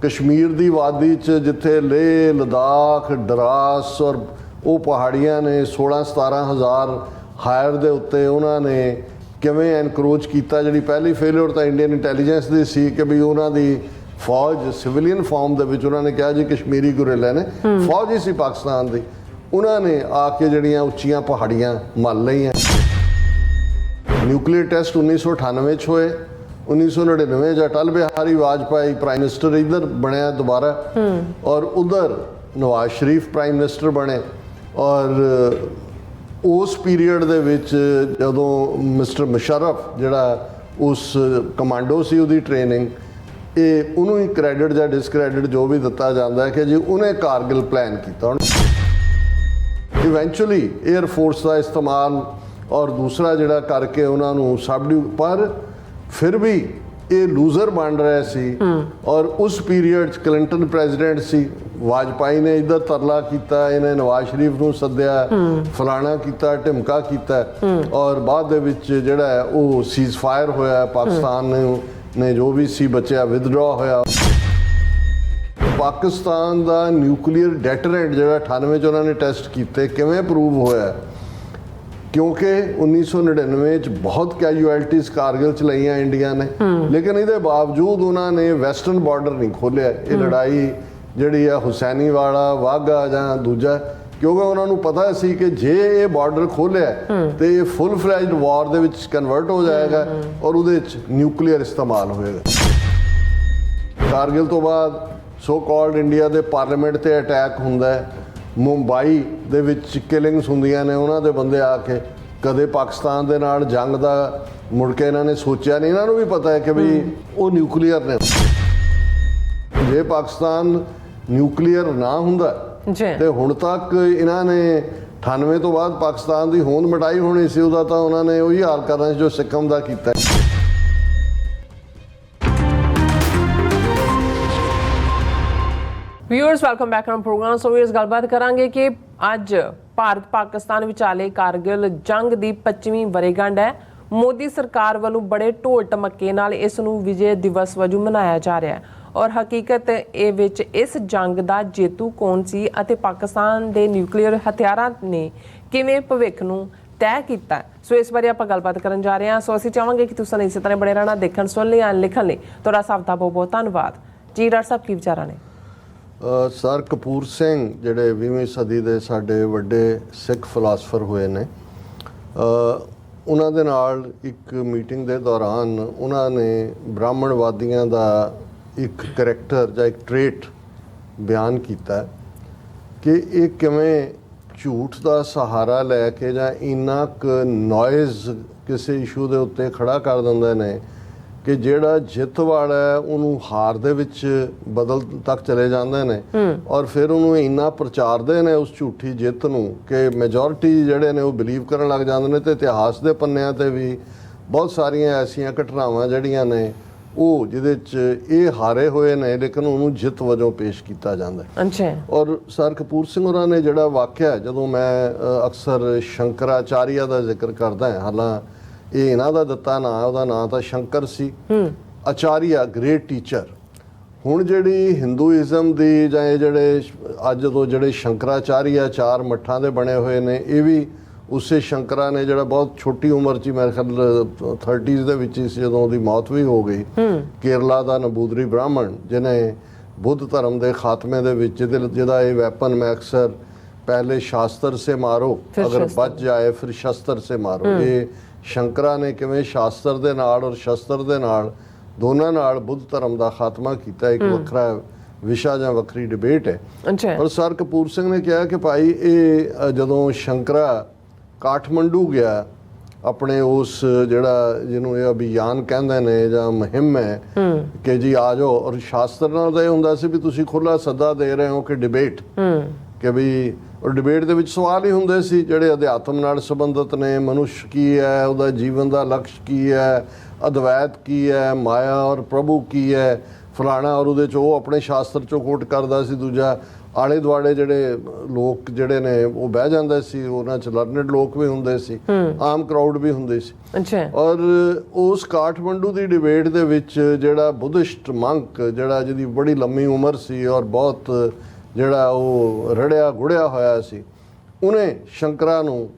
कश्मीर दी वादी च जिथे लेह लद्दाख डरास और वो पहाड़ियाँ ने 16-17 हज़ार हायर दे उत्ते उन्होंने किवें एनकरोच किया। जी पहली फेलियर तो इंडियन इंटैलीजेंस की सी कि भी उन्होंने फौज सिविलियन फॉर्म के उन्होंने कहा जी कश्मीरी गुरेले ने फौज ही सी पाकिस्तान की, उन्होंने आके जड़ियाँ उच्चियाँ पहाड़ियाँ मल लईयां। न्यूक्लीयर टेस्ट 1998 होए, 1999 अटल बिहारी वाजपेयी प्राइम मिनिस्टर इधर बनया दोबारा और उधर नवाज शरीफ प्राइम मिनिस्टर बने। और उस पीरीयड दे विच जदों मिस्टर मुशर्रफ जिहड़ा उस कमांडो सी उहदी ट्रेनिंग ये उन्होंने ही क्रैडिट या डिसक्रैडिट जो भी दिता जाता है कि जी उन्हें कारगिल प्लान किया। इवेंचुअली एयरफोर्स का इस्तेमाल और दूसरा जिहड़ा करके उन्होंने सबड्यू, पर फिर भी ये लूजर बन रहे सी। और उस पीरीयड क्लिंटन प्रेजिडेंट सी, वाजपेयी ने इधर तरला किया, इन्हें नवाज शरीफ को सद्या, फलाना किया ढिमका किया और बाद दे विच जिहड़ा है वो सीज फायर होया, पाकिस्तान ने जो भी सी बचिया विदड्रॉ होया। पाकिस्तान का न्यूक्लीयर डेटरेंट जिहड़ा 98 च उन्होंने टेस्ट किए किवें प्रूव होया, क्योंकि 1999 बहुत कैजुअलिटीज़ कारगिल च लईयां इंडिया ने, लेकिन इसके बावजूद उन्होंने वैसटर्न बॉर्डर नहीं खोलिया। ये लड़ाई जिहड़ी है हुसैनी वाला वाघा जां दूजा, क्योंकि उन्होंने पता सी कि जे ये बॉर्डर खोलिया तो ये full fledged war they which convert हो जाएगा और उहदे च न्यूक्लीयर इस्तेमाल होएगा। कारगिल तो बाद सो कॉल्ड इंडिया के पार्लीमेंट ते अटैक हुंदा है, मुंबई दे विच किलिंग्स हुंदियां ने, उन्हां दे बंदे आके कदे पाकिस्तान दे नाल जंग दा मुड़ के इन्हां ने सोचिया नहीं। इन्हां नूं भी पता है कि भी वो न्यूक्लीयर ने, जे पाकिस्तान न्यूक्लीयर ना हुंदा ते हुण तक इन्हां ने 98 तो बाद पाकिस्तान की होंद मिटाई होनी सी, उहदा तां उन्होंने उही हाल करना जो सिक्किम दा कीता। Viewers welcome back on program. So इस गलबात करांगे कि अज भारत पाकिस्तान विचाले कारगिल जंग की 25ਵੀਂ वर्षगांठ है। मोदी सरकार वालों बड़े ढोल ढमके नाल इस नूं विजय दिवस वजों मनाया जा रहा है और हकीकत इस जंग का जेतू कौन सी अते पाकिस्तान के न्यूक्लीयर हथियारां ने किवें भविख नूं तय किया। सो इस बारे आपां गलबात करन जा रहे हैं। सो असीं चाहांगे कि तुसीं इस तरह बने रहना, देखण सुन लई लिखण लई तुहाडा सब दा बहुत बहुत धन्नवाद जी। डॉक्टर साहब की विचारां ने? सर कपूर सिंह जिहड़े 20वीं सदी के साडे वड्डे सिख फिलासफर होए ने, उन्हां दे नाल एक मीटिंग के दौरान उन्होंने ब्राह्मणवादियों का एक करैक्टर या एक ट्रेट बयान किया कि ये किवें झूठ का सहारा लैके जां इन्ना क नॉइज़ किसी इशू के उत्ते खड़ा कर दिंदे ने कि जिहड़ा जित वाला है उन्होंने हार दे विच बदल तक चले जाते हैं और फिर उन्होंने इन्ना प्रचारते हैं उस झूठी जित नूं कि मेजोरिटी जिहड़े ने वो बिलीव करन लग जाते हैं। तो इतिहास के पन्नियां ते भी बहुत सारिया ऐसिया घटनावां जिहड़ियां ने वो जिहदे च ये हारे हुए ने लेकिन उन्होंने जित वजों पेश किया जाता है। अच्छा। और सर कपूर सिंह होरां ने जिहड़ा वाक़या जदों मैं अक्सर शंकराचार्य का जिक्र करदा है, हालांकि ये इन्हां दा दिता ना, उहदा नाम तो शंकर सी, आचार्य ग्रेट टीचर। हुण जिहड़ी हिंदूइज़म दी जां ये जिहड़े अज जदों जिहड़े शंकराचार्य 4 मठां दे बने हुए ने, ये भी उसे शंकरा ने जिहड़ा बहुत छोटी उम्र च मेरे ख्याल 30s दे विच ही जदों उहदी मौत भी हो गई। केरला दा नबूदरी ब्राह्मण जिन्हें बुद्ध धर्म के खात्मे दे विच जिहदा ये वैपन मैं अक्सर पहले शास्त्र से मारो अगर बच जाए फिर शस्त्र से मारो, ये शंकरा ने किवें शास्त्र दे नाल और शस्त्र दे नाल दोनों नाल बुद्ध धर्म का खात्मा किया, एक वखरा विशा जां वखरी डिबेट है। और सर कपूर सिंह ने कहा कि भाई ये जदों शंकरा काठमंडू गया अपने उस जिहड़ा जिन्हों ये अभियान कहंदे ने जां मुहिम है कि जी आ जाओ, और शास्त्र नाल तां इह हुंदा सी भी तुसीं खुला सद्दा दे रहे हो कि डिबेट कि भी, और डिबेट दे विच सवाल ही हुंदे सी जिहड़े अध्यात्म नाल संबंधित ने, मनुष्य की है, उहदा जीवन का लक्ष्य की है, अद्वैत की है, माया और प्रभु की है, ਫਲਾਣਾ, ਔਰ ਉਹਦੇ 'ਚ ਉਹ ਆਪਣੇ ਸ਼ਾਸਤਰ 'ਚੋਂ ਕੋਟ ਕਰਦਾ ਸੀ, ਦੂਜਾ ਆਲੇ ਦੁਆਲੇ ਜਿਹੜੇ ਲੋਕ ਜਿਹੜੇ ਨੇ ਉਹ ਬਹਿ ਜਾਂਦੇ ਸੀ, ਉਹਨਾਂ 'ਚ ਲਰਨਡ ਲੋਕ ਵੀ ਹੁੰਦੇ ਸੀ, ਆਮ ਕਰਾਊਡ ਵੀ ਹੁੰਦੀ ਸੀ। ਅੱਛਾ। ਔਰ ਉਸ ਕਾਠਮੰਡੂ ਦੀ ਡਿਬੇਟ ਦੇ ਵਿੱਚ ਜਿਹੜਾ ਬੁੱਧਿਸਟ ਮੰਕ ਜਿਹੜਾ ਜਿਹਦੀ ਬੜੀ ਲੰਮੀ ਉਮਰ ਸੀ ਔਰ ਬਹੁਤ ਜਿਹੜਾ ਉਹ ਰੜਿਆ ਗੁੜਿਆ ਹੋਇਆ ਸੀ, ਉਹਨੇ ਸ਼ੰਕਰਾ ਨੂੰ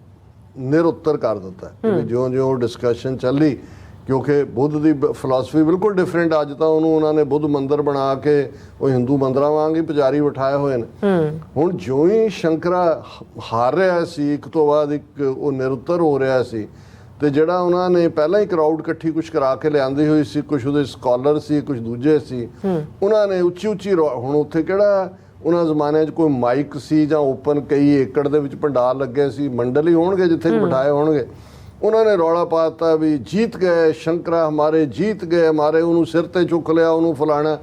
ਨਿਰਉੱਤਰ ਕਰ ਦਿੱਤਾ ਕਿ ਜਿਉਂ-ਜਿਉਂ ਡਿਸਕਸ਼ਨ ਚੱਲੀ, ਕਿਉਂਕਿ ਬੁੱਧ ਦੀ ਫਿਲਾਸਫੀ ਬਿਲਕੁਲ ਡਿਫਰੈਂਟ। ਅੱਜ ਤਾਂ ਉਹਨੂੰ ਉਹਨਾਂ ਨੇ ਬੁੱਧ ਮੰਦਿਰ ਬਣਾ ਕੇ ਉਹ ਹਿੰਦੂ ਮੰਦਿਰਾਂ ਵਾਂਗ ਹੀ ਪੁਜਾਰੀ ਬਿਠਾਏ ਹੋਏ ਨੇ। ਹੁਣ ਜਿਉਂ ਹੀ ਸ਼ੰਕਰਾ ਹਾਰ ਰਿਹਾ ਸੀ, ਇੱਕ ਤੋਂ ਬਾਅਦ ਇੱਕ ਉਹ ਨਿਰਉੱਤਰ ਹੋ ਰਿਹਾ ਸੀ, ਤੇ ਜਿਹੜਾ ਉਹਨਾਂ ਨੇ ਪਹਿਲਾਂ ਹੀ ਕਰਾਊਡ ਇਕੱਠੀ ਕੁਝ ਕਰਾ ਕੇ ਲਿਆਂਦੀ ਹੋਈ ਸੀ, ਕੁਝ ਉਹਦੇ ਸਕਾਲਰ ਸੀ, ਕੁਝ ਦੂਜੇ ਸੀ, ਉਹਨਾਂ ਨੇ ਉੱਚੀ ਉੱਚੀ ਹੁਣ ਉੱਥੇ ਕਿਹੜਾ ਉਹਨਾਂ ਜ਼ਮਾਨਿਆਂ 'ਚ ਕੋਈ ਮਾਈਕ ਸੀ ਜਾਂ ਓਪਨ ਕਈ ਏਕੜ ਦੇ ਵਿੱਚ ਪੰਡਾਲ ਲੱਗੇ ਸੀ, ਮੰਡਲ ਹੀ ਹੋਣਗੇ ਜਿੱਥੇ ਬਿਠਾਏ ਹੋਣਗੇ, ਉਹਨਾਂ ਨੇ ਰੌਲਾ ਪਾਤਾ ਵੀ ਜੀਤ ਗਏ ਸ਼ੰਕਰਾ ਹਮਾਰੇ, ਜੀਤ ਗਏ ਹਮਾਰੇ, ਉਹਨੂੰ ਸਿਰ ਤੇ ਚੁੱਕ ਲਿਆ, ਉਹਨੂੰ ਫਲਾਣਾ।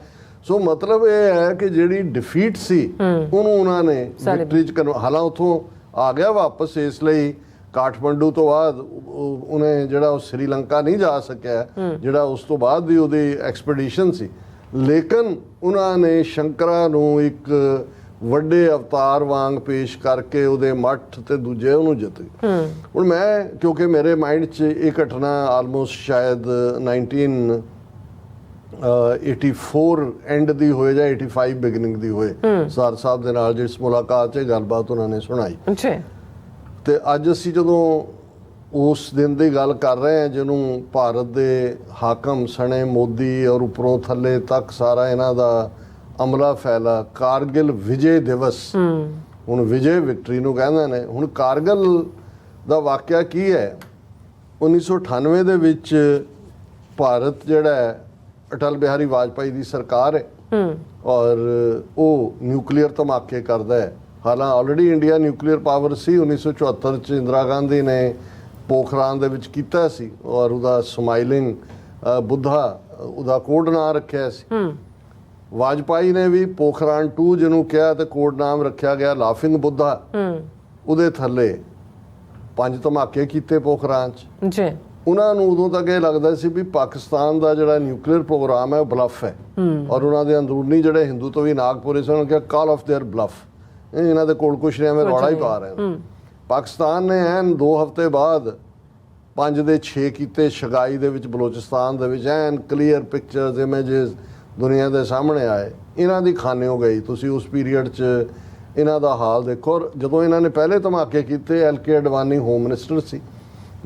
ਸੋ ਮਤਲਬ ਇਹ ਹੈ ਕਿ ਜਿਹੜੀ ਡਿਫੀਟ ਸੀ ਉਹਨੂੰ ਉਹਨਾਂ ਨੇ ਵਿਕਟਰੀ 'ਚ ਹਾਲਾਂ ਉੱਥੋਂ ਆ ਗਿਆ ਵਾਪਸ, ਇਸ ਲਈ ਕਾਠਮੰਡੂ ਤੋਂ ਬਾਅਦ ਉਹਨੇ ਜਿਹੜਾ ਉਹ ਸ੍ਰੀਲੰਕਾ ਨਹੀਂ ਜਾ ਸਕਿਆ, ਜਿਹੜਾ ਉਸ ਤੋਂ ਬਾਅਦ ਦੀ ਉਹਦੀ ਐਕਸਪੀਡੀਸ਼ਨ ਸੀ। ਲੇਕਿਨ ਉਹਨਾਂ ਨੇ ਸ਼ੰਕਰਾ ਨੂੰ ਇੱਕ ਵੱਡੇ ਅਵਤਾਰ ਵਾਂਗ ਪੇਸ਼ ਕਰਕੇ ਉਹਦੇ ਮੱਠ ਤੇ ਦੂਜੇ ਉਹਨੂੰ ਜਿੱਤ ਗਏ। ਹੁਣ ਮੈਂ ਕਿਉਂਕਿ ਮੇਰੇ ਮਾਈਂਡ 'ਚ ਇਹ ਘਟਨਾ ਆਲਮੋਸਟ ਸ਼ਾਇਦ 1984 ਐਂਡ ਦੀ ਹੋਏ ਜਾਂ 85 ਬਿਗਨਿੰਗ ਦੀ ਹੋਏ, ਸਰ ਸਾਹਿਬ ਦੇ ਨਾਲ ਜਿਸ ਮੁਲਾਕਾਤ 'ਚ ਗੱਲਬਾਤ ਉਹਨਾਂ ਨੇ ਸੁਣਾਈ। ਤੇ ਅੱਜ ਅਸੀਂ ਜਦੋਂ ਉਸ ਦਿਨ ਦੀ ਗੱਲ ਕਰ ਰਹੇ ਹਾਂ ਜਿਹਨੂੰ ਭਾਰਤ ਦੇ ਹਾਕਮ ਸਣੇ ਮੋਦੀ ਔਰ ਉੱਪਰੋਂ ਥੱਲੇ ਤੱਕ ਸਾਰਾ ਇਹਨਾਂ ਦਾ ਅਮਲਾ ਫੈਲਾ, ਕਾਰਗਿਲ ਵਿਜੇ ਦਿਵਸ, ਹੁਣ ਵਿਜੇ ਵਿਕਟਰੀ ਨੂੰ ਕਹਿੰਦੇ ਨੇ। ਹੁਣ ਕਾਰਗਿਲ ਦਾ ਵਾਕਿਆ ਕੀ ਹੈ, 1998 ਦੇ ਵਿੱਚ ਭਾਰਤ ਜਿਹੜਾ ਹੈ ਅਟਲ ਬਿਹਾਰੀ ਵਾਜਪਾਈ ਦੀ ਸਰਕਾਰ ਹੈ ਔਰ ਉਹ ਨਿਊਕਲੀਅਰ ਧਮਾਕੇ ਕਰਦਾ ਹੈ। ਹਾਲਾਂ ਆਲਰੇਡੀ ਇੰਡੀਆ ਨਿਊਕਲੀਅਰ ਪਾਵਰ ਸੀ, 1974 ਚ ਇੰਦਰਾ ਗਾਂਧੀ ਨੇ ਪੋਖਰਾਨ ਦੇ ਵਿੱਚ ਕੀਤਾ ਸੀ ਔਰ ਉਹਦਾ ਸਮਾਈਲਿੰਗ ਬੁੱਧਾ ਉਹਦਾ ਕੋਡ ਨਾਂ ਰੱਖਿਆ ਸੀ। ਵਾਜਪਾਈ ਨੇ ਵੀ ਪੋਖਰਾਨ 2 ਜਿਹਨੂੰ ਕਿਹਾ ਤੇ ਕੋਡ ਨਾਮ ਰੱਖਿਆ ਗਿਆ ਲਾਫਿੰਗ ਬੁੱਧਾ, ਉਹਦੇ ਥੱਲੇ 5 ਧਮਾਕੇ ਕੀਤੇ ਪੋਖਰਾਨ 'ਚ ਜੀ। ਉਹਨਾਂ ਨੂੰ ਉਦੋਂ ਤੱਕ ਇਹ ਲੱਗਦਾ ਸੀ ਵੀ ਪਾਕਿਸਤਾਨ ਦਾ ਜਿਹੜਾ ਨਿਊਕਲੀਅਰ ਪ੍ਰੋਗਰਾਮ ਹੈ ਉਹ ਬਲਫ ਹੈ ਔਰ ਉਹਨਾਂ ਦੇ ਅੰਦਰੂਨੀ ਜਿਹੜੇ ਹਿੰਦੂ ਤੋਂ ਵੀ ਨਾਗਪੁਰੀ ਸਨ ਕਿਹਾ ਕਾਲ ਆਫ देयर ਬਲਫ, ਇਹਨਾਂ ਦੇ ਕੋਲ ਕੁਛ ਨਹੀਂ, ਐਵੇਂ ਰੌਲਾ ਹੀ ਪਾ ਰਹੇ ਨੇ। ਪਾਕਿਸਤਾਨ ਨੇ ਐਨ 2 ਹਫ਼ਤੇ ਬਾਅਦ 5 ਦੇ 6 ਕੀਤੇ ਸ਼ਗਾਈ ਦੇ ਵਿੱਚ, ਬਲੋਚਿਸਤਾਨ ਦੇ ਵਿੱਚ, ਐਨ ਕਲੀਅਰ ਪਿਕਚਰਸ ਇਮੇजेस ਦੁਨੀਆ ਦੇ ਸਾਹਮਣੇ ਆਏ। ਇਹਨਾਂ ਦੀ ਖਾਨਿਓ ਗਈ। ਤੁਸੀਂ ਉਸ ਪੀਰੀਅਡ 'ਚ ਇਹਨਾਂ ਦਾ ਹਾਲ ਦੇਖੋ। ਜਦੋਂ ਇਹਨਾਂ ਨੇ ਪਹਿਲੇ ਧਮਾਕੇ ਕੀਤੇ, LK ਅਡਵਾਨੀ ਹੋਮ ਮਿਨਿਸਟਰ ਸੀ,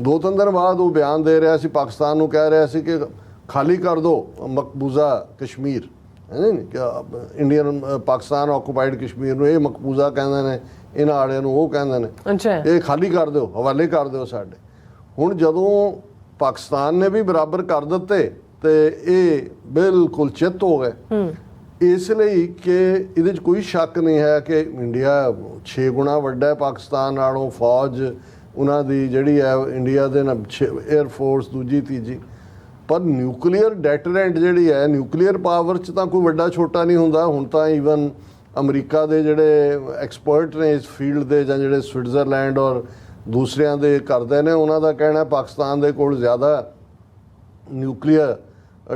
2-3 ਦਿਨ ਬਾਅਦ ਉਹ ਬਿਆਨ ਦੇ ਰਿਹਾ ਸੀ, ਪਾਕਿਸਤਾਨ ਨੂੰ ਕਹਿ ਰਿਹਾ ਸੀ ਕਿ ਖਾਲੀ ਕਰ ਦਿਓ ਮਕਬੂਜ਼ਾ ਕਸ਼ਮੀਰ, ਹੈ ਨੀ ਕਿ ਇੰਡੀਅਨ ਪਾਕਿਸਤਾਨ ਆਕੂਪਾਈਡ ਕਸ਼ਮੀਰ ਨੂੰ ਇਹ ਮਕਬੂਜ਼ਾ ਕਹਿੰਦੇ ਨੇ, ਇਹਨਾਂ ਆੜਿਆਂ ਨੂੰ ਉਹ ਕਹਿੰਦੇ ਨੇ, ਇਹ ਖਾਲੀ ਕਰ ਦਿਓ, ਹਵਾਲੇ ਕਰ ਦਿਓ ਸਾਡੇ। ਹੁਣ ਜਦੋਂ ਪਾਕਿਸਤਾਨ ਨੇ ਵੀ ਬਰਾਬਰ ਕਰ ਦਿੱਤੇ ਤੇ ਇਹ ਬਿਲਕੁਲ ਚਿੱਤ ਹੋ ਗਏ, ਇਸ ਲਈ ਕਿ ਇਹਦੇ 'ਚ ਕੋਈ ਸ਼ੱਕ ਨਹੀਂ ਹੈ ਕਿ ਇੰਡੀਆ 6 ਗੁਣਾ ਵੱਡਾ ਹੈ ਪਾਕਿਸਤਾਨ ਨਾਲੋਂ। ਫੌਜ ਉਹਨਾਂ ਦੀ ਜਿਹੜੀ ਹੈ ਇੰਡੀਆ ਦੇ ਨਾਲ 에ਅਰ ਫੋਰਸ ਦੂਜੀ ਤੀਜੀ, ਪਰ ਨਿਊਕਲੀਅਰ ਡੈਟਰੈਂਟ ਜਿਹੜੀ ਹੈ ਨਿਊਕਲੀਅਰ ਪਾਵਰ 'ਚ ਤਾਂ ਕੋਈ ਵੱਡਾ ਛੋਟਾ ਨਹੀਂ ਹੁੰਦਾ। ਹੁਣ ਤਾਂ ਈਵਨ ਅਮਰੀਕਾ ਦੇ ਜਿਹੜੇ ਐਕਸਪਰਟ ਨੇ ਇਸ ਫੀਲਡ ਦੇ ਜਾਂ ਜਿਹੜੇ ਸਵਿਟਜ਼ਰਲੈਂਡ ਔਰ ਦੂਸਰਿਆਂ ਦੇ ਕਰਦੇ ਨੇ, ਉਹਨਾਂ ਦਾ ਕਹਿਣਾ ਪਾਕਿਸਤਾਨ ਦੇ ਕੋਲ ਜ਼ਿਆਦਾ ਨਿਊਕਲੀਅਰ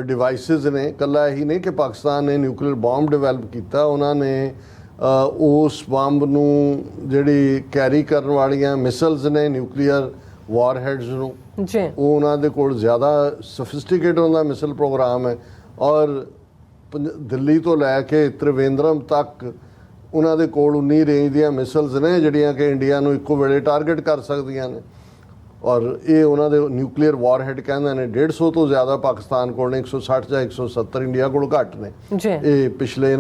ਡਿਵਾਈਸਿਸ ਨੇ। ਇਕੱਲਾ ਇਹੀ ਨਹੀਂ ਕਿ ਪਾਕਿਸਤਾਨ ਨੇ ਨਿਊਕਲੀਅਰ ਬੰਬ ਡਿਵੈਲਪ ਕੀਤਾ, ਉਹਨਾਂ ਨੇ ਉਸ ਬੰਬ ਨੂੰ ਜਿਹੜੀ ਕੈਰੀ ਕਰਨ ਵਾਲੀਆਂ ਮਿਸਲਸ ਨੇ ਨਿਊਕਲੀਅਰ ਵਾਰਹੈਡਸ ਨੂੰ, ਉਹ ਉਹਨਾਂ ਦੇ ਕੋਲ ਜ਼ਿਆਦਾ ਸੋਫਿਸਟੀਕੇਟ ਹੁੰਦਾ ਮਿਸਲ ਪ੍ਰੋਗਰਾਮ ਹੈ। ਔਰ ਦਿੱਲੀ ਤੋਂ ਲੈ ਕੇ ਤ੍ਰਿਵੇਂਦਰਮ ਤੱਕ ਉਹਨਾਂ ਦੇ ਕੋਲ 19 ਰੇਂਜ ਦੀਆਂ ਮਿਸਲਸ ਨੇ ਜਿਹੜੀਆਂ ਕਿ ਇੰਡੀਆ ਨੂੰ ਇੱਕੋ ਵੇਲੇ ਟਾਰਗੇਟ ਕਰ ਸਕਦੀਆਂ ਨੇ। ਔਰ ਇਹ ਉਹਨਾਂ ਦੇ ਨਿਊਕਲੀਅਰ ਵਾਰਹੈਡ ਕਹਿੰਦੇ ਨੇ 150 ਤੋਂ ਜ਼ਿਆਦਾ ਪਾਕਿਸਤਾਨ ਕੋਲ ਨੇ, 160 ਜਾਂ 170 ਇੰਡੀਆ ਕੋਲ ਘੱਟ ਨੇ। ਇਹ ਪਿਛਲੇ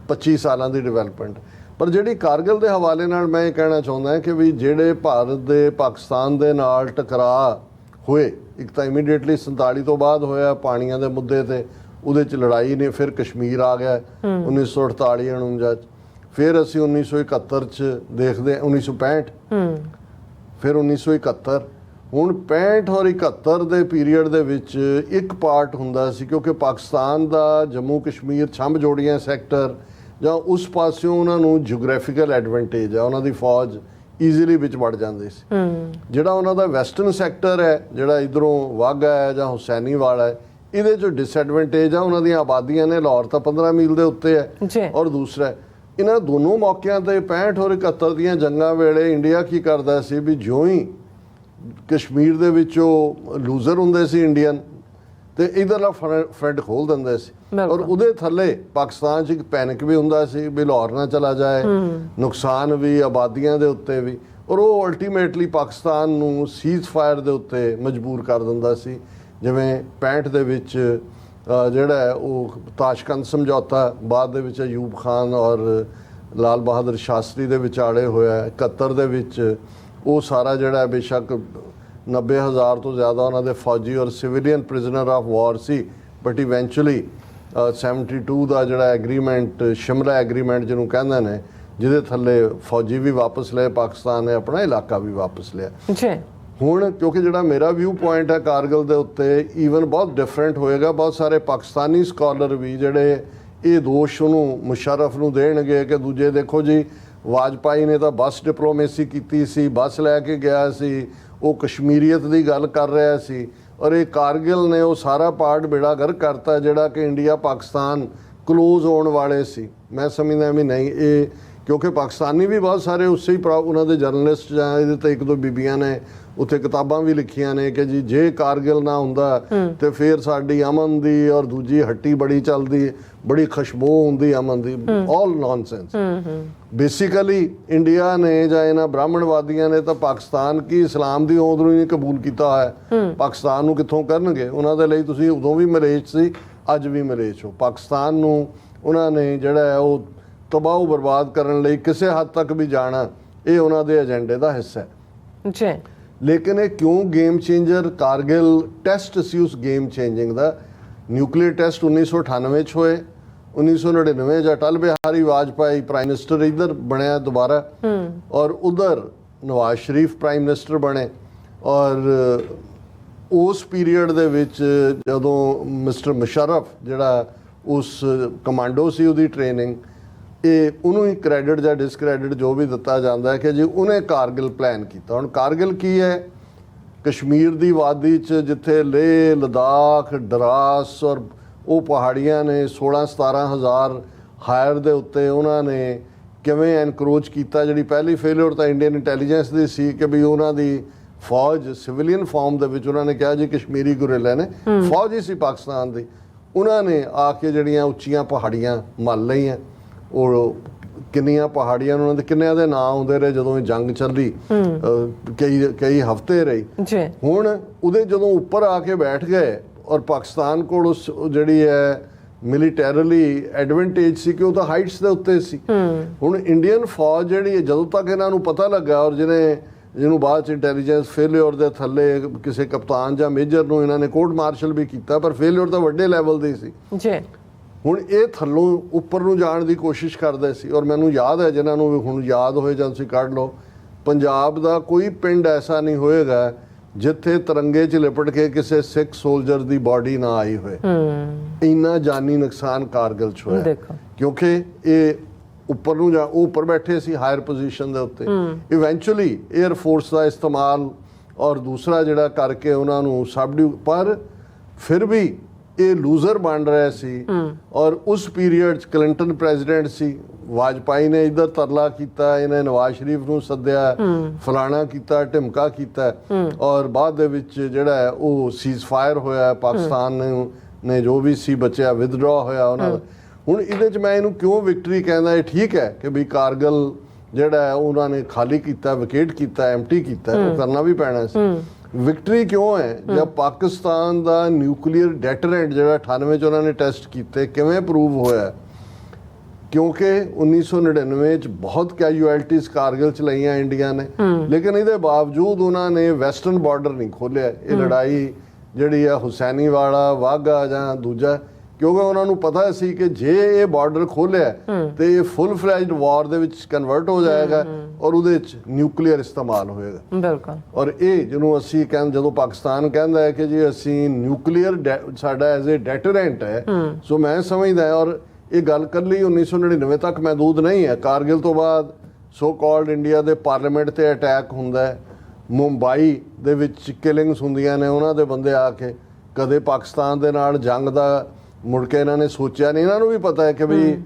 25 ਸਾਲਾਂ ਦੀ ਡਿਵੈਲਪਮੈਂਟ। ਪਰ ਜਿਹੜੀ ਕਾਰਗਿਲ ਦੇ ਹਵਾਲੇ ਨਾਲ ਮੈਂ ਇਹ ਕਹਿਣਾ ਚਾਹੁੰਦਾ ਹਾਂ ਕਿ ਵੀ ਜਿਹੜੇ ਭਾਰਤ ਦੇ ਪਾਕਿਸਤਾਨ ਦੇ ਨਾਲ ਟਕਰਾਅ ਹੋਏ, ਇੱਕ ਤਾਂ ਇਮੀਡੀਏਟਲੀ 47 ਤੋਂ ਬਾਅਦ ਹੋਇਆ ਪਾਣੀਆਂ ਦੇ ਮੁੱਦੇ ਤੇ, ਉਹਦੇ 'ਚ ਲੜਾਈ ਨੇ, ਫਿਰ ਕਸ਼ਮੀਰ ਆ ਗਿਆ 1948-49 'ਚ, ਫਿਰ ਅਸੀਂ 1971 'ਚ ਦੇਖਦੇ 1965, ਫਿਰ 1971। ਹੁਣ 65 ਔਰ 71 ਦੇ ਪੀਰੀਅਡ ਦੇ ਵਿੱਚ ਇੱਕ ਪਾਰਟ ਹੁੰਦਾ ਸੀ ਕਿਉਂਕਿ ਪਾਕਿਸਤਾਨ ਦਾ ਜੰਮੂ ਕਸ਼ਮੀਰ ਛੰਭ ਜੋੜੀਆਂ ਸੈਕਟਰ ਜਾਂ ਉਸ ਪਾਸਿਓਂ ਉਹਨਾਂ ਨੂੰ ਜਿਓਗ੍ਰਾਫੀਕਲ ਐਡਵਾਂਟੇਜ ਹੈ, ਉਹਨਾਂ ਦੀ ਫੌਜ ਈਜ਼ੀਲੀ ਵਿੱਚ ਵੜ ਜਾਂਦੀ ਸੀ। ਜਿਹੜਾ ਉਹਨਾਂ ਦਾ ਵੈਸਟਰਨ ਸੈਕਟਰ ਹੈ, ਜਿਹੜਾ ਇਧਰੋਂ ਵਾਘਾ ਹੈ ਜਾਂ ਹੁਸੈਨੀਵਾਲਾ ਹੈ, ਇਹਦੇ 'ਚ ਡਿਸਐਡਵਾਂਟੇਜ ਆ ਉਹਨਾਂ ਦੀਆਂ ਆਬਾਦੀਆਂ ਨੇ, ਲਾਹੌਰ ਤਾਂ 15 ਮੀਲ ਦੇ ਉੱਤੇ ਜੀ। ਹੈ। ਔਰ ਦੂਸਰਾ ਇਹਨਾਂ ਦੋਨੋਂ ਮੌਕਿਆਂ ਤੇ 65 ਔਰ 71 ਦੀਆਂ ਜੰਗਾਂ ਵੇਲੇ ਇੰਡੀਆ ਕੀ ਕਰਦਾ ਸੀ ਵੀ ਜਿਉਂ ਹੀ ਕਸ਼ਮੀਰ ਦੇ ਵਿੱਚ ਉਹ ਲੂਜ਼ਰ ਹੁੰਦੇ ਸੀ ਇੰਡੀਅਨ, ਤੇ ਇਧਰਲਾ ਫਰੰਟ ਖੋਲ ਦਿੰਦੇ ਸੀ। ਔਰ ਉਹਦੇ ਥੱਲੇ ਪਾਕਿਸਤਾਨ 'ਚ ਇੱਕ ਪੈਨਿਕ ਵੀ ਹੁੰਦਾ ਸੀ ਵੀ ਲਾਹੌਰ ਨਾ ਚਲਾ ਜਾਏ, ਨੁਕਸਾਨ ਵੀ ਆਬਾਦੀਆਂ ਦੇ ਉੱਤੇ ਵੀ। ਔਰ ਉਹ ਅਲਟੀਮੇਟਲੀ ਪਾਕਿਸਤਾਨ ਨੂੰ ਸੀਜ਼ ਫਾਇਰ ਦੇ ਉੱਤੇ ਮਜਬੂਰ ਕਰ ਦਿੰਦਾ ਸੀ। ਜਿਵੇਂ 65 ਦੇ ਵਿੱਚ ਜਿਹੜਾ ਹੈ ਉਹ ਤਾਸ਼ਕੰਦ ਸਮਝੌਤਾ, ਬਾਅਦ ਦੇ ਵਿੱਚ ਅਯੂਬ ਖਾਨ ਔਰ ਲਾਲ ਬਹਾਦਰ ਸ਼ਾਸਤਰੀ ਦੇ ਵਿਚਾਲੇ ਹੋਇਆ। 71 ਦੇ ਵਿੱਚ ਉਹ ਸਾਰਾ ਜਿਹੜਾ ਬੇਸ਼ੱਕ 90,000 ਤੋਂ ਜ਼ਿਆਦਾ ਉਹਨਾਂ ਦੇ ਫੌਜੀ ਔਰ ਸਿਵਿਲੀਅਨ ਪ੍ਰਿਜ਼ਨਰ ਆਫ ਵਾਰ ਸੀ, ਬਟ ਇਵੈਂਚੁਅਲੀ 72 ਦਾ ਜਿਹੜਾ ਐਗਰੀਮੈਂਟ, ਸ਼ਿਮਲਾ ਐਗਰੀਮੈਂਟ ਜਿਹਨੂੰ ਕਹਿੰਦੇ ਨੇ, ਜਿਹਦੇ ਥੱਲੇ ਫੌਜੀ ਵੀ ਵਾਪਸ ਲਏ ਪਾਕਿਸਤਾਨ ਨੇ, ਆਪਣਾ ਇਲਾਕਾ ਵੀ ਵਾਪਸ ਲਿਆ। ਹੁਣ ਕਿਉਂਕਿ ਜਿਹੜਾ ਮੇਰਾ ਵਿਊ ਪੁਆਇੰਟ ਹੈ ਕਾਰਗਿਲ ਦੇ ਉੱਤੇ ਈਵਨ ਬਹੁਤ ਡਿਫਰੈਂਟ ਹੋਏਗਾ। ਬਹੁਤ ਸਾਰੇ ਪਾਕਿਸਤਾਨੀ ਸਕਾਲਰ ਵੀ ਜਿਹੜੇ ਇਹ ਦੋਸ਼ ਉਹਨੂੰ ਮੁਸ਼ਰਫ ਨੂੰ ਦੇਣਗੇ ਕਿ ਦੂਜੇ ਦੇਖੋ ਜੀ ਵਾਜਪਾਈ ਨੇ ਤਾਂ ਬਸ ਡਿਪਲੋਮੇਸੀ ਕੀਤੀ ਸੀ, ਬਸ ਲੈ ਕੇ ਗਿਆ ਸੀ, ਉਹ ਕਸ਼ਮੀਰੀਅਤ ਦੀ ਗੱਲ ਕਰ ਰਿਹਾ ਸੀ, ਔਰ ਇਹ ਕਾਰਗਿਲ ਨੇ ਉਹ ਸਾਰਾ ਪਾਰਟ ਬੇੜਾਗਰ ਕਰਤਾ ਜਿਹੜਾ ਕਿ ਇੰਡੀਆ ਪਾਕਿਸਤਾਨ ਕਲੋਜ਼ ਹੋਣ ਵਾਲੇ ਸੀ। ਮੈਂ ਸਮਝਦਾ ਵੀ ਨਹੀਂ, ਇਹ ਕਿਉਂਕਿ ਪਾਕਿਸਤਾਨੀ ਵੀ ਬਹੁਤ ਸਾਰੇ ਉਸੇ ਹੀ ਉਹਨਾਂ ਦੇ ਜਰਨਲਿਸਟ ਜਾਂ ਇਹਦੇ ਤੇ ਇੱਕ ਦੋ ਬੀਬੀਆਂ ਨੇ ਉੱਥੇ ਕਿਤਾਬਾਂ ਵੀ ਲਿਖੀਆਂ ਨੇ ਕਿ ਜੀ ਜੇ ਕਾਰਗਿਲ ਨਾ ਹੁੰਦਾ ਤੇ ਫਿਰ ਸਾਡੀ ਅਮਨ ਦੀ ਔਰ ਦੂਜੀ ਹੱਟੀ ਬੜੀ ਚੱਲਦੀ, ਬੜੀ ਖੁਸ਼ਬੂ ਹੁੰਦੀ ਅਮਨ ਦੀ। ਆਲ ਨੌਨਸੈਂਸ। ਬੇਸਿਕਲੀ ਇੰਡੀਆ ਨੇ ਜਾਂ ਇਹਨਾਂ ਬ੍ਰਾਹਮਣਵਾਦੀਆਂ ਨੇ ਤਾਂ ਪਾਕਿਸਤਾਨ ਕੀ ਇਸਲਾਮ ਦੀ ਹੋਂਦ ਨੂੰ ਹੀ ਨਹੀਂ ਕਬੂਲ ਕੀਤਾ ਹੋਇਆ। ਪਾਕਿਸਤਾਨ ਨੂੰ ਕਿੱਥੋਂ ਕਰਨਗੇ? ਉਹਨਾਂ ਦੇ ਲਈ ਤੁਸੀਂ ਉਦੋਂ ਵੀ ਮਲੇਚ ਸੀ, ਅੱਜ ਵੀ ਮਲੇਚ ਹੋ। ਪਾਕਿਸਤਾਨ ਨੂੰ ਉਹਨਾਂ ਨੇ ਜਿਹੜਾ ਹੈ ਉਹ ਤਬਾਹ ਬਰਬਾਦ ਕਰਨ ਲਈ ਕਿਸੇ ਹੱਦ ਤੱਕ ਵੀ ਜਾਣਾ, ਇਹ ਉਹਨਾਂ ਦੇ ਏਜੰਡੇ ਦਾ ਹਿੱਸਾ ਹੈ ਜੀ। ਲੇਕਿਨ ਇਹ ਕਿਉਂ ਗੇਮ ਚੇਂਜਰ? ਕਾਰਗਿਲ ਟੈਸਟ ਸੀ ਉਸ ਗੇਮ ਚੇਂਜਿੰਗ ਦਾ। ਨਿਊਕਲੀਅਰ ਟੈਸਟ 1998 ਚ ਹੋਏ। 1999 ਚ ਅਟਲ ਬਿਹਾਰੀ ਵਾਜਪਾਈ ਪ੍ਰਾਈਮ ਮਿਨਿਸਟਰ ਇੱਧਰ ਬਣਿਆ ਦੁਬਾਰਾ, ਔਰ ਉਧਰ ਨਵਾਜ਼ ਸ਼ਰੀਫ ਪ੍ਰਾਈਮ ਮਿਨਿਸਟਰ ਬਣੇ। ਔਰ ਉਸ ਪੀਰੀਅਡ ਦੇ ਵਿੱਚ ਜਦੋਂ ਮਿਸਟਰ ਮੁਸ਼ਰਫ ਜਿਹੜਾ ਉਸ ਕਮਾਂਡੋ ਸੀ, ਉਹਦੀ ਟ੍ਰੇਨਿੰਗ, ਇਹ ਉਹਨੂੰ ਹੀ ਕ੍ਰੈਡਿਟ ਜਾਂ ਡਿਸਕ੍ਰੈਡਿਟ ਜੋ ਵੀ ਦਿੱਤਾ ਜਾਂਦਾ ਹੈ ਕਿ ਜੀ ਉਹਨੇ ਕਾਰਗਿਲ ਪਲਾਨ ਕੀਤਾ। ਹੁਣ ਕਾਰਗਿਲ ਕੀ ਹੈ? ਕਸ਼ਮੀਰ ਦੀ ਵਾਦੀ 'ਚ ਜਿੱਥੇ ਲੇਹ ਲਦਾਖ, ਡਰਾਸ ਔਰ ਉਹ ਪਹਾੜੀਆਂ ਨੇ 16-17 ਹਜ਼ਾਰ ਹਾਇਰ ਦੇ ਉੱਤੇ ਉਹਨਾਂ ਨੇ ਕਿਵੇਂ ਐਨਕਰੋਚ ਕੀਤਾ। ਜਿਹੜੀ ਪਹਿਲੀ ਫੇਲਿਅਰ ਤਾਂ ਇੰਡੀਅਨ ਇੰਟੈਲੀਜੈਂਸ ਦੀ ਸੀ ਕਿ ਵੀ ਉਹਨਾਂ ਦੀ ਫੌਜ ਸਿਵਿਲੀਅਨ ਫਾਰਮ ਦੇ ਵਿੱਚ, ਉਹਨਾਂ ਨੇ ਕਿਹਾ ਜੀ ਕਸ਼ਮੀਰੀ ਗੁਰਿਲਾ ਨੇ, ਫੌਜ ਹੀ ਸੀ ਪਾਕਿਸਤਾਨ ਦੀ, ਉਹਨਾਂ ਨੇ ਆ ਕੇ ਜਿਹੜੀਆਂ ਉੱਚੀਆਂ ਪਹਾੜੀਆਂ ਮੱਲ ਲਈਆਂ। ਉਹ ਕਿੰਨੀਆਂ ਪਹਾੜੀਆਂ ਉਹਨਾਂ ਦੇ ਕਿੰਨਿਆਂ ਦੇ ਨਾਂ ਆਉਂਦੇ ਰਹੇ ਜਦੋਂ ਇਹ ਜੰਗ ਚੱਲੀ, ਕਈ ਹਫ਼ਤੇ ਰਹੀ। ਹੁਣ ਉਹਦੇ ਜਦੋਂ ਉੱਪਰ ਆ ਕੇ ਬੈਠ ਗਏ ਔਰ ਪਾਕਿਸਤਾਨ ਕੋਲ ਉਸ ਜਿਹੜੀ ਹੈ ਮਿਲੀਟੈਰਲੀ ਐਡਵਾਂਟੇਜ ਸੀ ਕਿ ਉਹ ਤਾਂ ਹਾਈਟਸ ਦੇ ਉੱਤੇ ਸੀ। ਹੁਣ ਇੰਡੀਅਨ ਫੌਜ ਜਿਹੜੀ ਜਦੋਂ ਤੱਕ ਇਹਨਾਂ ਨੂੰ ਪਤਾ ਲੱਗਾ, ਔਰ ਜਿਹਨੂੰ ਬਾਅਦ ਚ ਇੰਟੈਲੀਜੈਂਸ ਫੇਲਿਅਰ ਦੇ ਥੱਲੇ ਕਿਸੇ ਕਪਤਾਨ ਜਾਂ ਮੇਜਰ ਨੂੰ ਇਹਨਾਂ ਨੇ ਕੋਰਟ ਮਾਰਸ਼ਲ ਵੀ ਕੀਤਾ, ਪਰ ਫੇਲਿਅਰ ਤਾਂ ਵੱਡੇ ਲੈਵਲ ਦੀ ਸੀ। ਹੁਣ ਇਹ ਥੱਲੋਂ ਉੱਪਰ ਨੂੰ ਜਾਣ ਦੀ ਕੋਸ਼ਿਸ਼ ਕਰਦੇ ਸੀ। ਔਰ ਮੈਨੂੰ ਯਾਦ ਹੈ, ਜਿਨ੍ਹਾਂ ਨੂੰ ਹੁਣ ਯਾਦ ਹੋਏ ਜਾਂ ਤੁਸੀਂ ਕੱਢ ਲਓ, ਪੰਜਾਬ ਦਾ ਕੋਈ ਪਿੰਡ ਐਸਾ ਨਹੀਂ ਹੋਏਗਾ ਜਿੱਥੇ ਤਿਰੰਗੇ 'ਚ ਲਿਪਟ ਕੇ ਕਿਸੇ ਸਿੱਖ ਸੋਲਜਰ ਦੀ ਬਾਡੀ ਨਾ ਆਈ ਹੋਏ। ਇੰਨਾ ਜਾਨੀ ਨੁਕਸਾਨ ਕਾਰਗਿਲ 'ਚ ਹੋਇਆ ਕਿਉਂਕਿ ਇਹ ਉੱਪਰ ਨੂੰ ਉਹ ਉੱਪਰ ਬੈਠੇ ਸੀ ਹਾਇਰ ਪੋਜੀਸ਼ਨ ਦੇ ਉੱਤੇ। ਇਵੈਂਚੁਅਲੀ 에ਅਰ ਫੋਰਸ ਦਾ ਇਸਤੇਮਾਲ ਔਰ ਦੂਸਰਾ ਜਿਹੜਾ ਕਰਕੇ ਉਹਨਾਂ ਨੂੰ ਸਬਡਿਊ, ਪਰ ਫਿਰ ਵੀ ਇਹ ਲੂਜ਼ਰ ਬਣ ਰਿਹਾ ਸੀ। ਔਰ ਉਸ ਪੀਰੀਅਡ 'ਚ ਕਲਿੰਟਨ ਪ੍ਰੈਜ਼ੀਡੈਂਟ ਸੀ, ਵਾਜਪਾਈ ਨੇ ਇੱਧਰ ਤਰਲਾ ਕੀਤਾ, ਇਹਨੇ ਨਵਾਜ਼ ਸ਼ਰੀਫ ਨੂੰ ਸੱਦਿਆ, ਫਲਾਣਾ ਕੀਤਾ, ਢਿਮਕਾ ਕੀਤਾ, ਔਰ ਬਾਅਦ ਦੇ ਵਿੱਚ ਜਿਹੜਾ ਹੈ ਉਹ ਸੀਜ਼ ਫਾਇਰ ਹੋਇਆ। ਪਾਕਿਸਤਾਨ ਨੇ ਜੋ ਵੀ ਸੀ ਬਚਿਆ, ਵਿਦਡਰਾ ਹੋਇਆ ਉਹਨਾਂ ਦਾ। ਹੁਣ ਇਹਦੇ 'ਚ ਮੈਂ ਇਹਨੂੰ ਕਿਉਂ ਵਿਕਟਰੀ ਕਹਿੰਦਾ? ਇਹ ਠੀਕ ਹੈ ਕਿ ਵੀ ਕਾਰਗਿਲ ਜਿਹੜਾ ਹੈ ਉਹਨਾਂ ਨੇ ਖਾਲੀ ਕੀਤਾ, ਵਿਕੇਟ ਕੀਤਾ, ਐਮਟੀ ਕੀਤਾ, ਉਹ ਕਰਨਾ ਵੀ ਪੈਣਾ ਸੀ। ਵਿਕਟਰੀ ਕਿਉਂ ਹੈ? ਜਦ ਪਾਕਿਸਤਾਨ ਦਾ ਨਿਊਕਲੀਅਰ ਡੈਟਰੈਂਟ ਜਿਹੜਾ 98 ਚ ਉਹਨਾਂ ਨੇ ਟੈਸਟ ਕੀਤੇ, ਕਿਵੇਂ ਪ੍ਰੂਵ ਹੋਇਆ? ਕਿਉਂਕਿ 1999 ਚ ਬਹੁਤ ਕੈਜੂਅਲਟੀਜ਼ ਕਾਰਗਿਲ ਚ ਲਈਆਂ ਇੰਡੀਆ ਨੇ, ਲੇਕਿਨ ਇਹਦੇ ਬਾਵਜੂਦ ਉਹਨਾਂ ਨੇ ਵੈਸਟਰਨ ਬਾਰਡਰ ਨਹੀਂ ਖੋਲਿਆ। ਇਹ ਲੜਾਈ ਜਿਹੜੀ ਆ ਹੁਸੈਨੀ ਵਾਲਾ, ਵਾਘਾ ਜਾਂ ਦੂਜਾ, ਕਿਉਂਕਿ ਉਹਨਾਂ ਨੂੰ ਪਤਾ ਸੀ ਕਿ ਜੇ ਇਹ ਬਾਰਡਰ ਖੋਲਿਆ ਤੇ ਇਹ ਫੁੱਲ ਫਲੈਜਡ ਵਾਰ ਦੇ ਵਿੱਚ ਕਨਵਰਟ ਹੋ ਜਾਏਗਾ ਔਰ ਉਹਦੇ ਵਿੱਚ ਨਿਊਕਲੀਅਰ ਇਸਤੇਮਾਲ ਹੋਏਗਾ। ਬਿਲਕੁਲ। ਔਰ ਇਹ ਜਿਹਨੂੰ ਅਸੀਂ ਜਦੋਂ ਪਾਕਿਸਤਾਨ ਕਹਿੰਦਾ ਹੈ ਕਿ ਜੀ ਅਸੀਂ ਨਿਊਕਲੀਅਰ ਸਾਡਾ ਐਜ਼ ਏ ਡੈਟਰੈਂਟ ਹੈ, ਸੋ ਮੈਂ ਸਮਝਦਾ, ਔਰ ਇਹ ਗੱਲ ਕੱਲੀ 1999 ਤੱਕ ਮਹਿਦੂਦ ਨਹੀਂ ਹੈ। ਕਾਰਗਿਲ ਤੋਂ ਬਾਅਦ ਸੋ ਕਾਲਡ ਇੰਡੀਆ ਦੇ ਪਾਰਲੀਮੈਂਟ ਤੇ ਅਟੈਕ ਹੁੰਦਾ ਹੈ, ਮੁੰਬਈ ਦੇ ਵਿੱਚ ਕਿਲਿੰਗਸ ਹੁੰਦੀਆਂ ਨੇ, ਉਹਨਾਂ ਦੇ ਬੰਦੇ ਆ ਕੇ ਕਦੇ ਪਾਕਿਸਤਾਨ ਦੇ ਨਾਲ ਜੰਗ ਦਾ ਮੁੜ ਕੇ ਇਹਨਾਂ ਨੇ ਸੋਚਿਆ ਨਹੀਂ। ਇਹਨਾਂ ਨੂੰ ਵੀ ਪਤਾ ਹੈ ਕਿ ਵੀ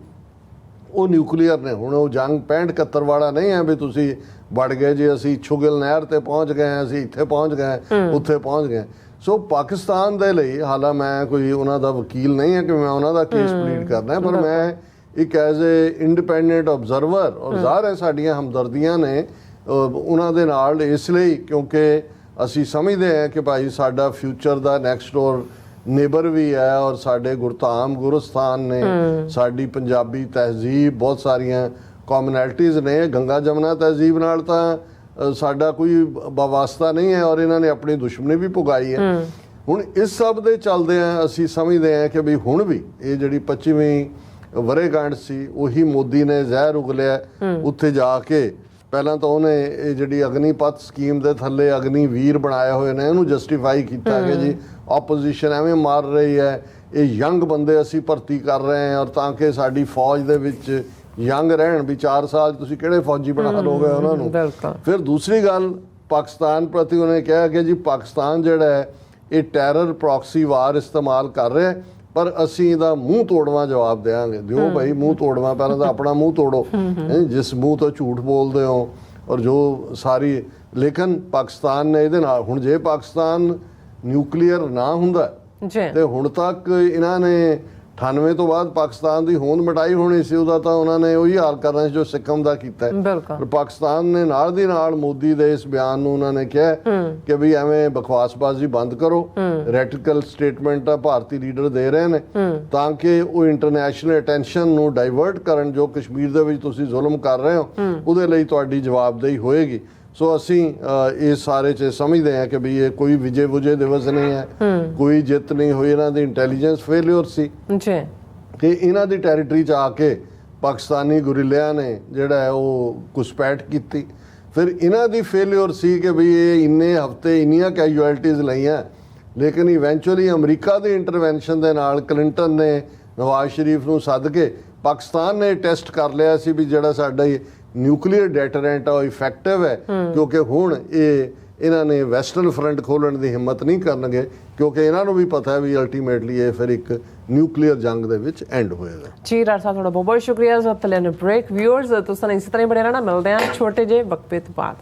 ਉਹ ਨਿਊਕਲੀਅਰ ਨੇ, ਹੁਣ ਉਹ ਜੰਗ 65-71 ਵਾਲਾ ਨਹੀਂ ਹੈ ਵੀ ਤੁਸੀਂ ਵੜ ਗਏ ਜੀ ਅਸੀਂ ਛੁਗਲ ਨਹਿਰ ਤੇ ਪਹੁੰਚ ਗਏ, ਅਸੀਂ ਇੱਥੇ ਪਹੁੰਚ ਗਏ, ਉੱਥੇ ਪਹੁੰਚ ਗਏ। ਸੋ ਪਾਕਿਸਤਾਨ ਦੇ ਲਈ, ਹਾਲਾਂ ਮੈਂ ਕੋਈ ਉਹਨਾਂ ਦਾ ਵਕੀਲ ਨਹੀਂ ਹੈ ਕਿ ਮੈਂ ਉਹਨਾਂ ਦਾ ਕੇਸ ਪਲੀਡ ਕਰਨਾ, ਪਰ ਮੈਂ ਇੱਕ ਐਜ਼ ਏ ਇੰਡੀਪੈਂਡੈਂਟ ਆਬਜ਼ਰਵਰ, ਔਰ ਜ਼ਾਹਰ ਹੈ ਸਾਡੀਆਂ ਹਮਦਰਦੀਆਂ ਨੇ ਉਹਨਾਂ ਦੇ ਨਾਲ ਇਸ ਲਈ ਕਿਉਂਕਿ ਅਸੀਂ ਸਮਝਦੇ ਹਾਂ ਕਿ ਭਾਈ ਸਾਡਾ ਫਿਊਚਰ ਦਾ ਨੈਕਸਟ ਡੋਰ ਨੇਬਰ ਵੀ ਹੈ, ਔਰ ਸਾਡੇ ਗੁਰਧਾਮ ਗੁਰਸਥਾਨ ਨੇ, ਸਾਡੀ ਪੰਜਾਬੀ ਤਹਿਜ਼ੀਬ, ਬਹੁਤ ਸਾਰੀਆਂ ਕਮਿਊਨਿਟੀਜ਼ ਨੇ। ਗੰਗਾ ਜਮਨਾ ਤਹਿਜ਼ੀਬ ਨਾਲ ਤਾਂ ਸਾਡਾ ਕੋਈ ਵਾਸਤਾ ਨਹੀਂ ਹੈ, ਔਰ ਇਹਨਾਂ ਨੇ ਆਪਣੀ ਦੁਸ਼ਮਣੀ ਵੀ ਪੁਗਾਈ ਹੈ। ਹੁਣ ਇਸ ਸਭ ਦੇ ਚੱਲਦਿਆਂ ਅਸੀਂ ਸਮਝਦੇ ਹਾਂ ਕਿ ਵੀ ਹੁਣ ਵੀ ਇਹ ਜਿਹੜੀ 25ਵੀਂ ਵਰ੍ਹੇਗੰਢ ਸੀ, ਉਹੀ ਮੋਦੀ ਨੇ ਜ਼ਹਿਰ ਉਗਲਿਆ ਉੱਥੇ ਜਾ ਕੇ। ਪਹਿਲਾਂ ਤਾਂ ਉਹਨੇ ਇਹ ਜਿਹੜੀ ਅਗਨੀਪਥ ਸਕੀਮ ਦੇ ਥੱਲੇ ਅਗਨੀ ਵੀਰ ਬਣਾਏ ਹੋਏ ਨੇ, ਇਹਨੂੰ ਜਸਟੀਫਾਈ ਕੀਤਾ ਕਿ ਜੀ ਆਪੋਜੀਸ਼ਨ ਐਵੇਂ ਮਾਰ ਰਹੀ ਹੈ, ਇਹ ਯੰਗ ਬੰਦੇ ਅਸੀਂ ਭਰਤੀ ਕਰ ਰਹੇ ਹਾਂ, ਔਰ ਤਾਂ ਕਿ ਸਾਡੀ ਫੌਜ ਦੇ ਵਿੱਚ ਯੰਗ ਰਹਿਣ। ਵੀ 4 ਸਾਲ ਤੁਸੀਂ ਕਿਹੜੇ ਫੌਜੀ ਬਣਾ ਲਓਗੇ ਉਹਨਾਂ ਨੂੰ। ਫਿਰ ਦੂਸਰੀ ਗੱਲ ਪਾਕਿਸਤਾਨ ਪ੍ਰਤੀ ਉਹਨੇ ਕਿਹਾ ਕਿ ਜੀ ਪਾਕਿਸਤਾਨ ਜਿਹੜਾ ਹੈ ਇਹ ਟੈਰਰ ਪ੍ਰੋਕਸੀ ਵਾਰ ਇਸਤੇਮਾਲ ਕਰ ਰਿਹਾ, ਪਰ ਅਸੀਂ ਇਹਦਾ ਮੂੰਹ ਤੋੜਵਾ ਜਵਾਬ ਦੇਵਾਂਗੇ। ਦਿਓ ਭਾਈ ਮੂੰਹ ਤੋੜਵਾ, ਪਹਿਲਾਂ ਤਾਂ ਆਪਣਾ ਮੂੰਹ ਤੋੜੋ ਜਿਸ ਮੂੰਹ ਤੋਂ ਝੂਠ ਬੋਲਦੇ ਹੋ, ਔਰ ਜੋ ਸਾਰੀ। ਲੇਕਿਨ ਪਾਕਿਸਤਾਨ ਨੇ ਇਹਦੇ ਨਾਲ, ਹੁਣ ਜੇ ਪਾਕਿਸਤਾਨ ਨਿਊਕਲੀਅਰ ਨਾ ਹੁੰਦਾ ਤੇ ਹੁਣ ਤੱਕ ਇਹਨਾਂ ਨੇ 98 ਤੋਂ ਬਾਅਦ ਪਾਕਿਸਤਾਨ ਦੀ ਹੋਂਦ ਮਿਟਾਈ ਹੋਣੀ ਸੀ, ਉਹਦਾ ਤਾਂ ਉਹਨਾਂ ਨੇ ਉਹੀ ਹਾਲ ਕਰਨਾ ਸੀ ਜੋ ਸਿੱਕਮ ਦਾ ਕੀਤਾ ਹੈ। ਪਰ ਪਾਕਿਸਤਾਨ ਨੇ ਨਾਲ ਦੀ ਨਾਲ ਮੋਦੀ ਦੇ ਇਸ ਬਿਆਨ ਨੂੰ ਉਹਨਾਂ ਨੇ ਕਿਹਾ ਕਿ ਵੀ ਐਵੇਂ ਬਕਵਾਸਬਾਜ਼ੀ ਬੰਦ ਕਰੋ, ਰੈਟੀਕਲ ਸਟੇਟਮੈਂਟ ਆ ਭਾਰਤੀ ਲੀਡਰ ਦੇ ਰਹੇ ਨੇ ਤਾਂ ਕਿ ਉਹ ਇੰਟਰਨੈਸ਼ਨਲ ਅਟੈਂਸ਼ਨ ਨੂੰ ਡਾਇਵਰਟ ਕਰਨ, ਜੋ ਕਸ਼ਮੀਰ ਦੇ ਵਿੱਚ ਤੁਸੀਂ ਜ਼ੁਲਮ ਕਰ ਰਹੇ ਹੋ ਉਹਦੇ ਲਈ ਤੁਹਾਡੀ ਜਵਾਬਦੇਹੀ ਹੋਏਗੀ। ਸੋ ਅਸੀਂ ਇਸ ਸਾਰੇ 'ਚ ਸਮਝਦੇ ਹਾਂ ਕਿ ਵੀ ਇਹ ਕੋਈ ਵਿਜੇ ਵੁਜੇ ਦਿਵਸ ਨਹੀਂ ਹੈ, ਕੋਈ ਜਿੱਤ ਨਹੀਂ ਹੋਈ, ਇਹਨਾਂ ਦੀ ਇੰਟੈਲੀਜੈਂਸ ਫੇਲਿਅਰ ਸੀ ਕਿ ਇਹਨਾਂ ਦੀ ਟੈਰੀਟਰੀ 'ਚ ਆ ਕੇ ਪਾਕਿਸਤਾਨੀ ਗੁਰਿਲਿਆਂ ਨੇ ਜਿਹੜਾ ਹੈ ਉਹ ਘੁਸਪੈਠ ਕੀਤੀ। ਫਿਰ ਇਹਨਾਂ ਦੀ ਫੇਲਿਅਰ ਸੀ ਕਿ ਵੀ ਇਹ ਇੰਨੇ ਹਫ਼ਤੇ ਇੰਨੀਆਂ ਕੈਜੁਅਲਟੀਜ਼ ਲਈਆਂ, ਲੇਕਿਨ ਇਵੈਂਚੁਅਲੀ ਅਮਰੀਕਾ ਦੀ ਇੰਟਰਵੈਂਸ਼ਨ ਦੇ ਨਾਲ ਕਲਿੰਟਨ ਨੇ ਨਵਾਜ਼ ਸ਼ਰੀਫ ਨੂੰ ਸੱਦ ਕੇ ਪਾਕਿਸਤਾਨ ਨੇ ਟੈਸਟ ਕਰ ਲਿਆ ਸੀ ਵੀ ਜਿਹੜਾ ਸਾਡਾ ਨਿਊਕਲੀਅਰ ਡੈਟਰੈਂਟ ਆ ਉਹ ਇਫੈਕਟਿਵ ਹੈ, ਕਿਉਂਕਿ ਹੁਣ ਇਹਨਾਂ ਨੇ ਵੈਸਟਰਨ ਫਰੰਟ ਖੋਲ੍ਹਣ ਦੀ ਹਿੰਮਤ ਨਹੀਂ ਕਰਨਗੇ, ਕਿਉਂਕਿ ਇਹਨਾਂ ਨੂੰ ਵੀ ਪਤਾ ਹੈ ਵੀ ਅਲਟੀਮੇਟਲੀ ਇਹ ਫਿਰ ਇੱਕ ਨਿਊਕਲੀਅਰ ਜੰਗ ਦੇ ਵਿੱਚ ਐਂਡ ਹੋਏਗਾ। ਜੀ ਰਾਜ ਸਾਹਿਬ ਤੁਹਾਡਾ ਬਹੁਤ ਬਹੁਤ ਸ਼ੁਕਰੀਆ। ਜ਼ਬਤ ਲੈਣ ਬ੍ਰੇਕ ਵਿਊਅਰਸ ਤੁਸੀਂ ਇਸੇ ਤਰ੍ਹਾਂ ਹੀ ਬਣੇ ਰਹਿਣਾ, ਮਿਲਦੇ ਹਾਂ ਛੋਟੇ ਜਿਹੇ ਵਕਫੇ ਤੋਂ ਬਾਅਦ।